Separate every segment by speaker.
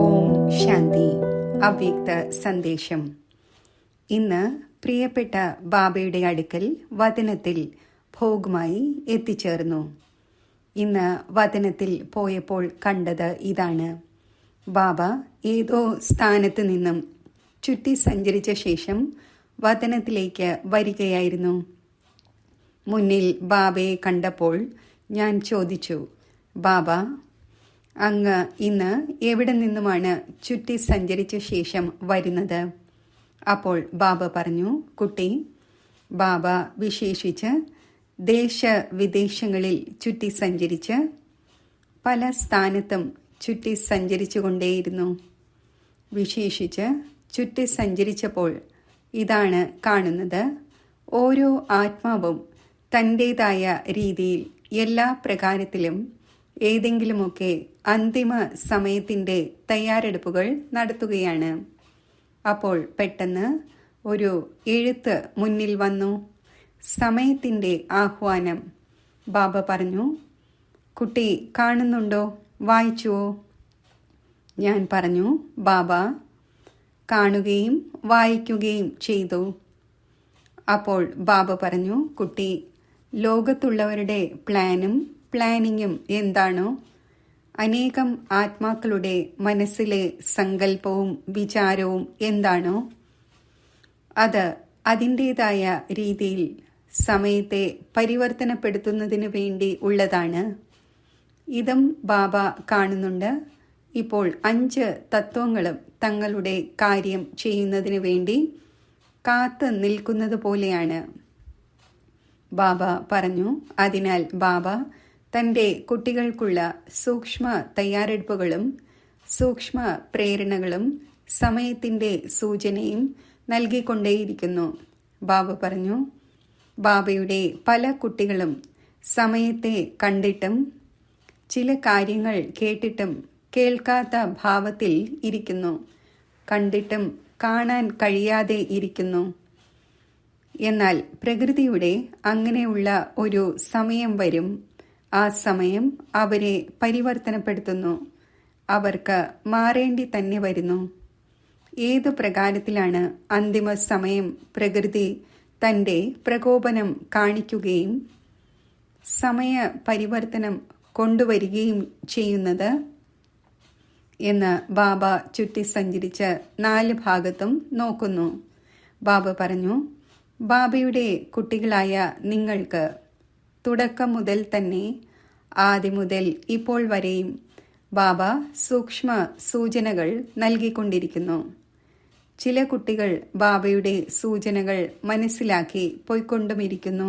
Speaker 1: ഓം ശാന്തി. അവ്യക്ത സന്ദേശം. ഇന്ന് പ്രിയപ്പെട്ട ബാബയുടെ അടുക്കൽ വതനത്തിൽ ഭോഗമായി എത്തിച്ചേർന്നു. ഇന്ന് വതനത്തിൽ പോയപ്പോൾ കണ്ടത് ഇതാണ്. ബാബ ഏതോ സ്ഥാനത്ത് നിന്നും ചുറ്റി സഞ്ചരിച്ച ശേഷം വതനത്തിലേക്ക് വരികയായിരുന്നു. മുന്നിൽ ബാബയെ കണ്ടപ്പോൾ ഞാൻ ചോദിച്ചു, ബാബ, അങ്ങ് ഇന്ന് എവിടെ നിന്നുമാണ് ചുറ്റി സഞ്ചരിച്ച ശേഷം വരുന്നത്? അപ്പോൾ ബാബ പറഞ്ഞു, കുട്ടി, ബാബ വിശേഷിച്ച് ദേശവിദേശങ്ങളിൽ ചുറ്റി സഞ്ചരിച്ച് പല സ്ഥാനത്തും ചുറ്റി സഞ്ചരിച്ചു കൊണ്ടേയിരുന്നു. വിശേഷിച്ച് ചുറ്റി സഞ്ചരിച്ചപ്പോൾ ഇതാണ് കാണുന്നത്. ഓരോ ആത്മാവും തൻ്റേതായ രീതിയിൽ എല്ലാ പ്രകാരത്തിലും ഏതെങ്കിലുമൊക്കെ അന്തിമ സമയത്തിൻ്റെ തയ്യാറെടുപ്പുകൾ നടത്തുകയാണ്. അപ്പോൾ പെട്ടെന്ന് ഒരു എഴുത്ത് മുന്നിൽ വന്നു. സമയത്തിൻ്റെ ആഹ്വാനം. ബാബ പറഞ്ഞു, കുട്ടി കാണുന്നുണ്ടോ? വായിച്ചുവോ? ഞാൻ പറഞ്ഞു, ബാബ, കാണുകയും വായിക്കുകയും ചെയ്തു. അപ്പോൾ ബാബ പറഞ്ഞു, കുട്ടി, ലോകത്തുള്ളവരുടെ പ്ലാനിങ്ങും എന്താണോ, അനേകം ആത്മാക്കളുടെ മനസ്സിലെ സങ്കല്പവും വിചാരവും എന്താണോ, അത് അതിൻ്റേതായ രീതിയിൽ സമയത്തെ പരിവർത്തനപ്പെടുത്തുന്നതിന് വേണ്ടി ഉള്ളതാണ്. ഇതും ബാബ കാണുന്നുണ്ട്. ഇപ്പോൾ 5 തത്വങ്ങളും തങ്ങളുടെ കാര്യം ചെയ്യുന്നതിന് വേണ്ടി കാത്തു നിൽക്കുന്നത് പോലെയാണ്. ബാബ പറഞ്ഞു, അതിനാൽ ബാബ തൻ്റെ കുട്ടികൾക്കുള്ള സൂക്ഷ്മ തയ്യാറെടുപ്പുകളും സൂക്ഷ്മ പ്രേരണകളും സമയത്തിൻ്റെ സൂചനയും നൽകിക്കൊണ്ടേയിരിക്കുന്നു. ബാബ പറഞ്ഞു, ബാബയുടെ പല കുട്ടികളും സമയത്തെ കണ്ടിട്ടും ചില കാര്യങ്ങൾ കേട്ടിട്ടും കേൾക്കാത്ത ഭാവത്തിൽ ഇരിക്കുന്നു, കണ്ടിട്ടും കാണാൻ കഴിയാതെ ഇരിക്കുന്നു. എന്നാൽ പ്രകൃതിയുടെ അങ്ങനെയുള്ള ഒരു സമയം വരും. ആ സമയം അവരെ പരിവർത്തനപ്പെടുത്തുന്നു. അവർക്ക് മാറേണ്ടി തന്നെ വരുന്നു. ഏതു പ്രകാരത്തിലാണ് അന്തിമ സമയം പ്രകൃതി തൻ്റെ പ്രകോപനം കാണിക്കുകയും സമയ പരിവർത്തനം കൊണ്ടുവരികയും ചെയ്യുന്നത് എന്ന് ബാബ ചുറ്റി സഞ്ചരിച്ച് 4 ഭാഗത്തും നോക്കുന്നു. ബാബ പറഞ്ഞു, ബാബയുടെ കുട്ടികളായ നിങ്ങൾക്ക് തുടക്കം മുതൽ തന്നെ, ആദ്യം മുതൽ ഇപ്പോൾ വരെയും ബാബ സൂക്ഷ്മ സൂചനകൾ നൽകിക്കൊണ്ടിരിക്കുന്നു. ചില കുട്ടികൾ ബാബയുടെ സൂചനകൾ മനസ്സിലാക്കി പോയിക്കൊണ്ടുമിരിക്കുന്നു.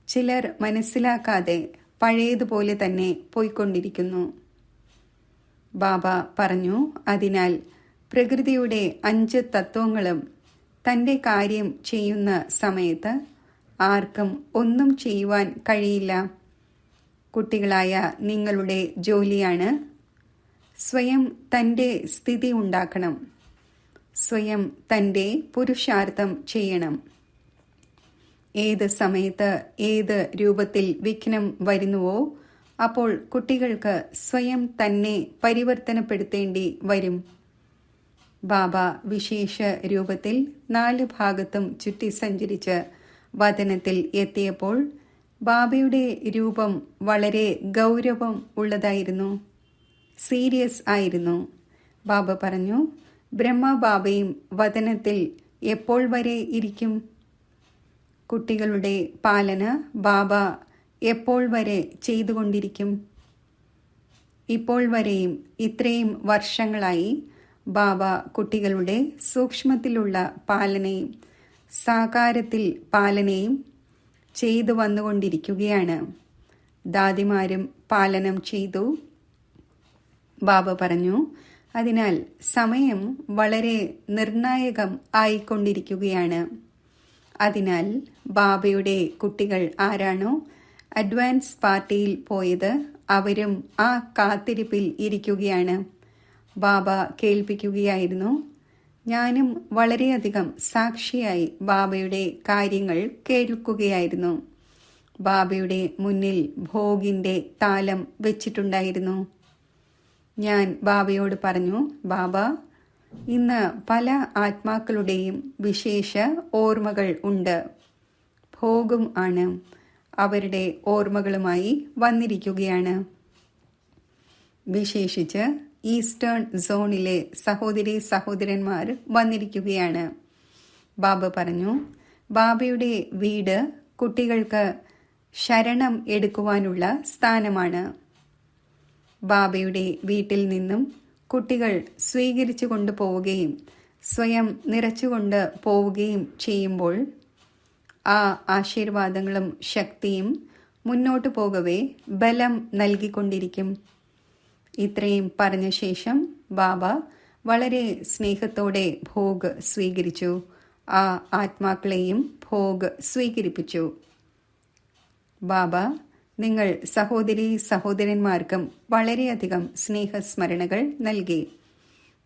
Speaker 1: ചിലർ മനസ്സിലാക്കാതെ പഴയതുപോലെ തന്നെ പോയിക്കൊണ്ടിരിക്കുന്നു. ബാബ പറഞ്ഞു, അതിനാൽ പ്രകൃതിയുടെ 5 തത്വങ്ങളും തൻ്റെ കാര്യം ചെയ്യുന്ന സമയത്ത് ആർക്കും ഒന്നും ചെയ്യുവാൻ കഴിയില്ല. കുട്ടികളായ നിങ്ങളുടെ ജോലിയാണ് സ്വയം തൻ്റെ സ്ഥിതി ഉണ്ടാക്കണം, സ്വയം തൻ്റെ പുരുഷാർത്ഥം ചെയ്യണം. ഏത് സമയത്ത് ഏത് രൂപത്തിൽ വിഘ്നം വരുന്നുവോ അപ്പോൾ കുട്ടികൾക്ക് സ്വയം തന്നെ പരിവർത്തനപ്പെടുത്തേണ്ടി വരും. ബാബ വിശേഷ രൂപത്തിൽ 4 ഭാഗത്തും ചുറ്റി സഞ്ചരിച്ച് വതനത്തിൽ എത്തിയപ്പോൾ ബാബയുടെ രൂപം വളരെ ഗൗരവം ഉള്ളതായിരുന്നു, സീരിയസ് ആയിരുന്നു. ബാബ പറഞ്ഞു, ബ്രഹ്മ ബാബയും വതനത്തിൽ എപ്പോൾ വരെ ഇരിക്കും? കുട്ടികളുടെ പാലന ബാബ എപ്പോൾ വരെ ചെയ്തുകൊണ്ടിരിക്കും? ഇപ്പോൾ വരെയും ഇത്രയും വർഷങ്ങളായി ബാബ കുട്ടികളുടെ സൂക്ഷ്മത്തിലുള്ള പാലനയും സാകാരത്തിൽ പാലനയും ചെയ്തു വന്നുകൊണ്ടിരിക്കുകയാണ്. ദാദിമാരും പാലനം ചെയ്തു. ബാബ പറഞ്ഞു, അതിനാൽ സമയം വളരെ നിർണായകം ആയിക്കൊണ്ടിരിക്കുകയാണ്. അതിനാൽ ബാബയുടെ കുട്ടികൾ ആരാണോ അഡ്വാൻസ് പാർട്ടിയിൽ പോയത് അവരും ആ കാത്തിരിപ്പിൽ ഇരിക്കുകയാണ്. ബാബ കേൾപ്പിക്കുകയായിരുന്നു. ഞാനും വളരെയധികം സാക്ഷിയായി ബാബയുടെ കാര്യങ്ങൾ കേൾക്കുകയായിരുന്നു. ബാബയുടെ മുന്നിൽ ഭോഗിന്റെ താലം വെച്ചിട്ടുണ്ടായിരുന്നു. ഞാൻ ബാബയോട് പറഞ്ഞു, ബാബ, ഇന്ന് പല ആത്മാക്കളുടെയും വിശേഷ ഓർമ്മകൾ ഉണ്ട്. ഭോഗും ആണ്. അവരുടെ ഓർമ്മകളുമായി വന്നിരിക്കുകയാണ്. വിശേഷിച്ച് ഈസ്റ്റേൺ സോണിലെ സഹോദരി സഹോദരന്മാർ വന്നിരിക്കുകയാണ്. ബാബ പറഞ്ഞു, ബാബയുടെ വീട് കുട്ടികൾക്ക് ശരണം എടുക്കുവാനുള്ള സ്ഥാനമാണ്. ബാബയുടെ വീട്ടിൽ നിന്നും കുട്ടികൾ സ്വീകരിച്ചു കൊണ്ടുപോവുകയും സ്വയം നിറച്ചുകൊണ്ട് പോവുകയും ചെയ്യുമ്പോൾ ആ ആശീർവാദങ്ങളും ശക്തിയും മുന്നോട്ടു പോകവേ ബലം നൽകിക്കൊണ്ടിരിക്കും. ഇത്രയും പറഞ്ഞ ശേഷം ബാബ വളരെ സ്നേഹത്തോടെ ഭോഗ് സ്വീകരിച്ചു. ആ ആത്മാക്കളെയും ഭോഗ് സ്വീകരിപ്പിച്ചു. ബാബ, നിങ്ങൾ സഹോദരി സഹോദരന്മാർക്കും വളരെയധികം സ്നേഹസ്മരണകൾ നൽകി.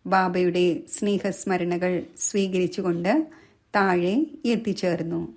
Speaker 1: ബാബയുടെ സ്നേഹസ്മരണകൾ സ്വീകരിച്ചുകൊണ്ട് താഴെ എത്തിച്ചേർന്നു.